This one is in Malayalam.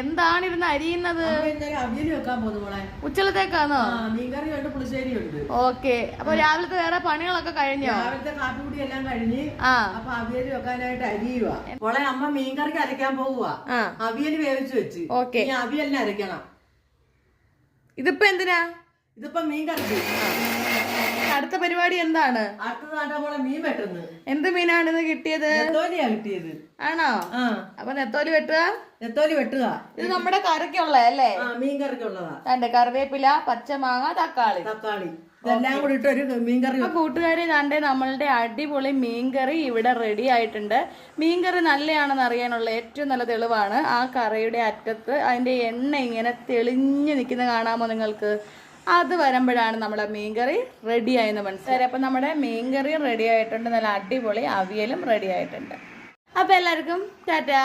എന്താണ് ഇരുന്ന് അരിയുന്നത്? ഉച്ചലത്തേക്കാണോ? പുളിശ്ശേരി ഉണ്ട്. ഓക്കെ, അപ്പൊ രാവിലത്തെ വേറെ പണികളൊക്കെ കഴിഞ്ഞോ? രാവിലത്തെ കാപ്പിക്കുടി എല്ലാം കഴിഞ്ഞ് അപ്പൊ അവിയൽ വെക്കാനായിട്ട് അരിയുവാ. മോളെ അമ്മ മീൻകറിക്ക് അരയ്ക്കാൻ പോവുക. അവിയൽ വേവിച്ചു വെച്ച്. ഓക്കെ, അവിയലിനെ അരയ്ക്കണം. ഇതിപ്പോ എന്തിനാ? ഇതിപ്പോ മീൻകറിക്ക്. അടുത്ത പരിപാടി എന്താണ്? അടുത്തതാ മീൻ വെട്ടുന്നത്. എന്ത് മീനാണ് ഇന്ന് കിട്ടിയത്? നെത്തോലിയാ കിട്ടിയത്. ആണോ? അപ്പൊ നെത്തോലി വെട്ടുക. നെത്തോലി വെട്ടുക. ഇത് നമ്മുടെ കറിക്കുള്ള അല്ലേ? മീൻ കറിക്കുള്ളതാ. കറിവേപ്പില, പച്ചമാങ്ങ, തക്കാളി ഇതെല്ലാം കൂടി ഇട്ട് ഒരു മീൻകറി. കൂട്ടുകാരെ, കണ്ടേ നമ്മളുടെ അടിപൊളി മീൻകറി ഇവിടെ റെഡി ആയിട്ടുണ്ട്. മീൻകറി നല്ലതാണെന്ന് അറിയാനുള്ള ഏറ്റവും നല്ല തെളിവാണ് ആ കറിയുടെ അറ്റത്ത് അതിന്റെ എണ്ണ ഇങ്ങനെ തെളിഞ്ഞു നിൽക്കുന്ന കാണാമോ നിങ്ങൾക്ക്? അത് വരുമ്പോഴാണ് നമ്മുടെ മീൻകറി റെഡി ആയെന്ന് മനസ്സിലായി. അപ്പൊ നമ്മുടെ മീൻകറിയും റെഡി ആയിട്ടുണ്ട്, നല്ല അടിപൊളി അവിയലും റെഡി ആയിട്ടുണ്ട്. അപ്പൊ എല്ലാവർക്കും ടാറ്റാ.